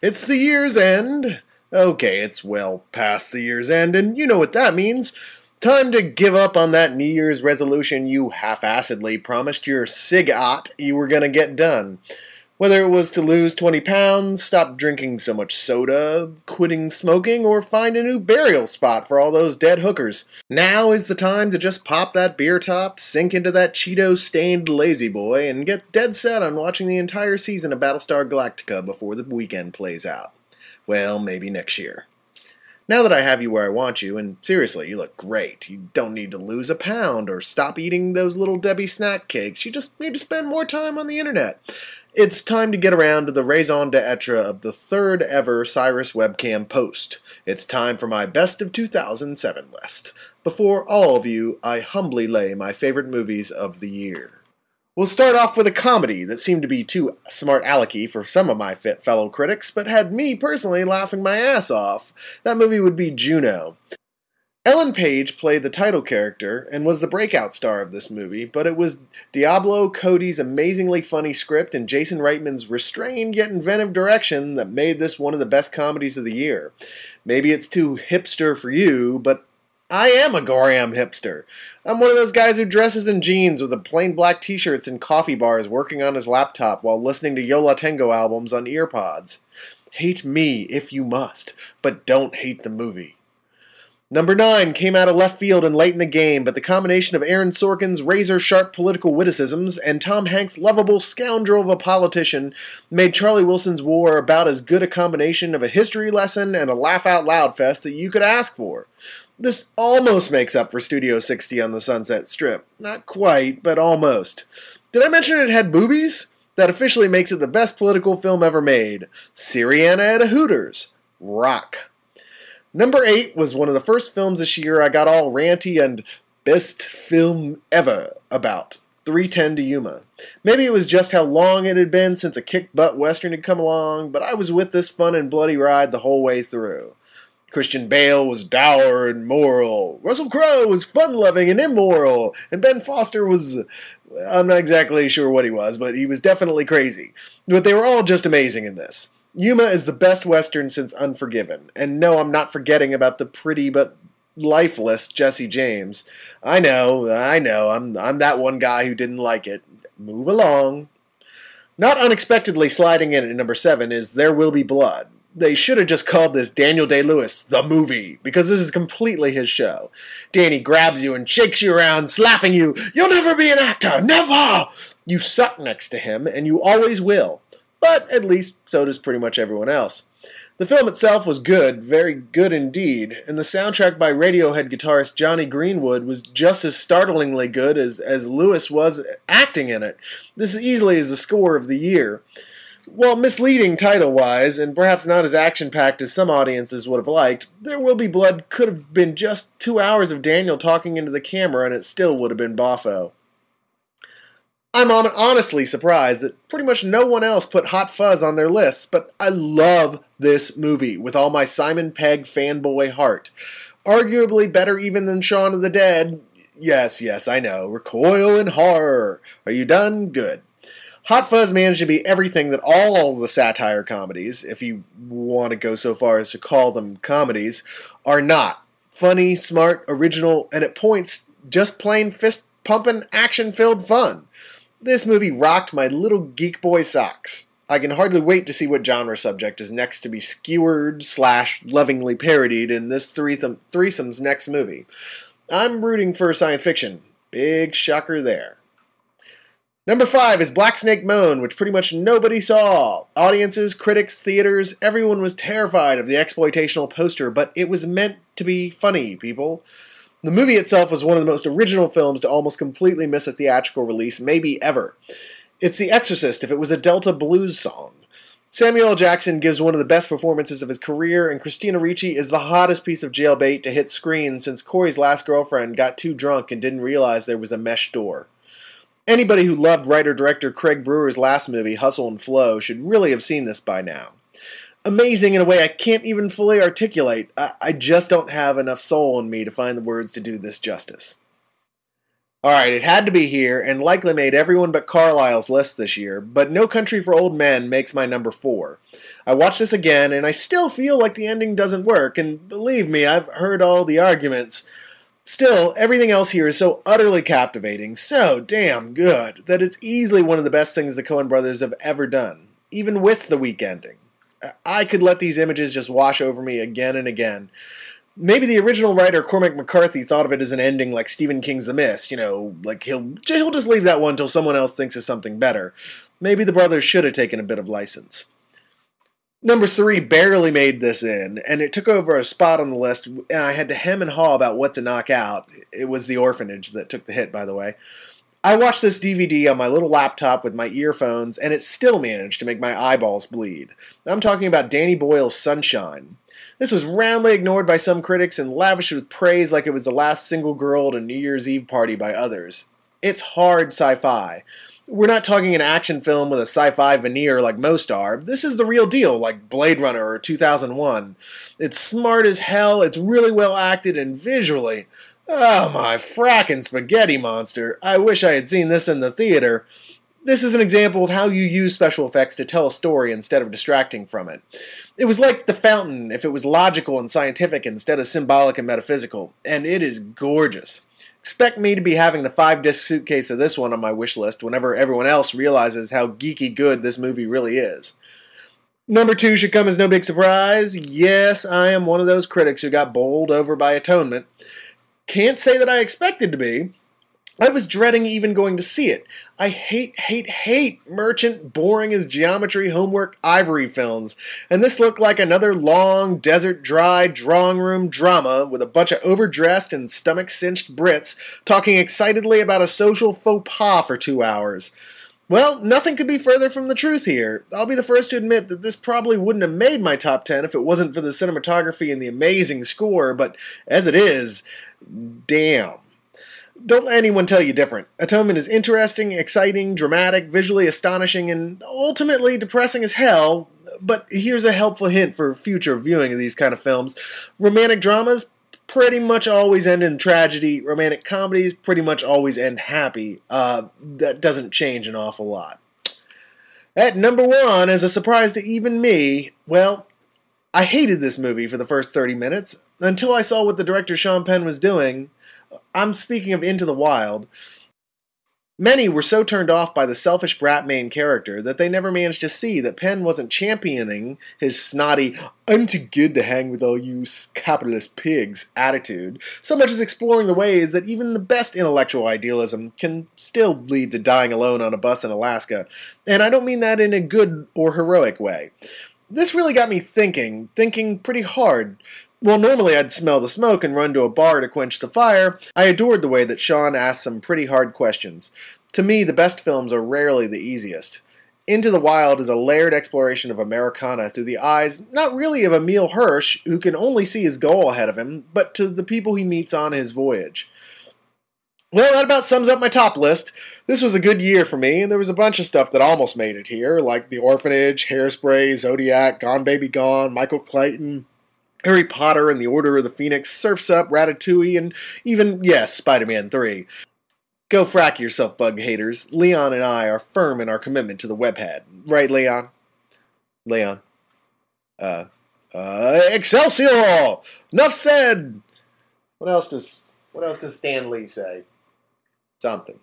It's the year's end. Okay, it's well past the year's end, and you know what that means. Time to give up on that New Year's resolution you half-assedly promised your sig-ot you were gonna get done. Whether it was to lose 20 pounds, stop drinking so much soda, quitting smoking, or find a new burial spot for all those dead hookers. Now is the time to just pop that beer top, sink into that Cheeto-stained lazy boy, and get dead set on watching the entire season of Battlestar Galactica before the weekend plays out. Well, maybe next year. Now that I have you where I want you, and seriously, you look great. You don't need to lose a pound or stop eating those Little Debbie snack cakes. You just need to spend more time on the internet. It's time to get around to the raison d'etre of the third ever Cyrus webcam post. It's time for my Best of 2007 list. Before all of you, I humbly lay my favorite movies of the year. We'll start off with a comedy that seemed to be too smart-alecky for some of my fellow critics, but had me personally laughing my ass off. That movie would be Juno. Ellen Page played the title character and was the breakout star of this movie, but it was Diablo Cody's amazingly funny script and Jason Reitman's restrained yet inventive direction that made this one of the best comedies of the year. Maybe it's too hipster for you, but I am a goram hipster. I'm one of those guys who dresses in jeans with a plain black t-shirts and coffee bars working on his laptop while listening to Yo La Tengo albums on earpods. Hate me if you must, but don't hate the movie. Number 9 came out of left field and late in the game, but the combination of Aaron Sorkin's razor-sharp political witticisms and Tom Hanks' lovable scoundrel of a politician made Charlie Wilson's War about as good a combination of a history lesson and a laugh-out-loud fest that you could ask for. This almost makes up for Studio 60 on the Sunset Strip. Not quite, but almost. Did I mention it had boobies? That officially makes it the best political film ever made. Syriana at a Hooters. Rock. Number 8 was one of the first films this year I got all ranty and best film ever about. 3:10 to Yuma. Maybe it was just how long it had been since a kick-butt western had come along, but I was with this fun and bloody ride the whole way through. Christian Bale was dour and moral. Russell Crowe was fun-loving and immoral. And Ben Foster was... I'm not exactly sure what he was, but he was definitely crazy. But they were all just amazing in this. Yuma is the best western since Unforgiven. And no, I'm not forgetting about the pretty but lifeless Jesse James. I know, I'm that one guy who didn't like it. Move along. Not unexpectedly sliding in at number 7 is There Will Be Blood. They should have just called this Daniel Day-Lewis, the movie, because this is completely his show. Danny grabs you and shakes you around, slapping you. You'll never be an actor, never! You suck next to him, and you always will. But at least so does pretty much everyone else. The film itself was good, very good indeed, and the soundtrack by Radiohead guitarist Johnny Greenwood was just as startlingly good as Lewis was acting in it. This easily is the score of the year. While misleading title-wise, and perhaps not as action-packed as some audiences would have liked, There Will Be Blood could have been just 2 hours of Daniel talking into the camera and it still would have been boffo. I'm honestly surprised that pretty much no one else put Hot Fuzz on their lists, but I love this movie with all my Simon Pegg fanboy heart. Arguably better even than Shaun of the Dead. Yes, I know. Recoil in horror. Are you done? Good. Hot Fuzz managed to be everything that all the satire comedies, if you want to go so far as to call them comedies, are not. Funny, smart, original, and at points, just plain fist-pumping, action-filled fun. This movie rocked my little geek boy socks. I can hardly wait to see what genre subject is next to be skewered/lovingly parodied in this threesome's next movie. I'm rooting for science fiction. Big shocker there. Number 5 is Black Snake Moan, which pretty much nobody saw. Audiences, critics, theaters, everyone was terrified of the exploitational poster, but it was meant to be funny, people. The movie itself was one of the most original films to almost completely miss a theatrical release, maybe ever. It's The Exorcist if it was a Delta blues song. Samuel L. Jackson gives one of the best performances of his career, and Christina Ricci is the hottest piece of jailbait to hit screen since Corey's last girlfriend got too drunk and didn't realize there was a mesh door. Anybody who loved writer-director Craig Brewer's last movie, Hustle and Flow, should really have seen this by now. Amazing in a way I can't even fully articulate. I just don't have enough soul in me to find the words to do this justice. Alright, it had to be here, and likely made everyone but Carlisle's list this year, but No Country for Old Men makes my number 4. I watched this again, and I still feel like the ending doesn't work, and believe me, I've heard all the arguments. Still, everything else here is so utterly captivating, so damn good, that it's easily one of the best things the Coen brothers have ever done, even with the weak ending. I could let these images just wash over me again and again. Maybe the original writer Cormac McCarthy thought of it as an ending like Stephen King's The Mist, like he'll just leave that one till someone else thinks of something better. Maybe the brothers should have taken a bit of license. Number 3 barely made this in, and it took over a spot on the list, and I had to hem and haw about what to knock out. It was The Orphanage that took the hit, by the way. I watched this DVD on my little laptop with my earphones, and it still managed to make my eyeballs bleed. I'm talking about Danny Boyle's Sunshine. This was roundly ignored by some critics and lavished with praise like it was the last single girl at a New Year's Eve party by others. It's hard sci-fi. We're not talking an action film with a sci-fi veneer like most are. This is the real deal, like Blade Runner or 2001. It's smart as hell, it's really well acted, and visually, oh my frackin' spaghetti monster. I wish I had seen this in the theater. This is an example of how you use special effects to tell a story instead of distracting from it. It was like The Fountain if it was logical and scientific instead of symbolic and metaphysical, and it is gorgeous. Expect me to be having the 5-disc suitcase of this one on my wish list whenever everyone else realizes how geeky good this movie really is. Number 2 should come as no big surprise. Yes, I am one of those critics who got bowled over by Atonement. Can't say that I expected to be. I was dreading even going to see it. I hate merchant, boring as geometry, homework, ivory films. And this looked like another long, desert-dry drawing room drama with a bunch of overdressed and stomach-cinched Brits talking excitedly about a social faux pas for 2 hours. Well, nothing could be further from the truth here. I'll be the first to admit that this probably wouldn't have made my top 10 if it wasn't for the cinematography and the amazing score, but as it is, damn. Don't let anyone tell you different. Atonement is interesting, exciting, dramatic, visually astonishing, and ultimately depressing as hell. But here's a helpful hint for future viewing of these kind of films. Romantic dramas pretty much always end in tragedy. Romantic comedies pretty much always end happy. That doesn't change an awful lot. At number 1, as a surprise to even me, well, I hated this movie for the first 30 minutes until I saw what the director Sean Penn was doing. I'm speaking of Into the Wild. Many were so turned off by the selfish brat main character that they never managed to see that Penn wasn't championing his snotty, I'm too good to hang with all you capitalist pigs attitude, so much as exploring the ways that even the best intellectual idealism can still lead to dying alone on a bus in Alaska. And I don't mean that in a good or heroic way. This really got me thinking pretty hard. While normally I'd smell the smoke and run to a bar to quench the fire, I adored the way that Sean asked some pretty hard questions. To me, the best films are rarely the easiest. Into the Wild is a layered exploration of Americana through the eyes, not really of Emile Hirsch, who can only see his goal ahead of him, but to the people he meets on his voyage. Well, that about sums up my top list. This was a good year for me, and there was a bunch of stuff that almost made it here, like The Orphanage, Hairspray, Zodiac, Gone Baby Gone, Michael Clayton, Harry Potter and the Order of the Phoenix, Surf's Up, Ratatouille, and even, yes, Spider-Man 3. Go frack yourself, bug haters. Leon and I are firm in our commitment to the webhead. Right, Leon? Leon. Excelsior! Enough said! What else does Stan Lee say? Something.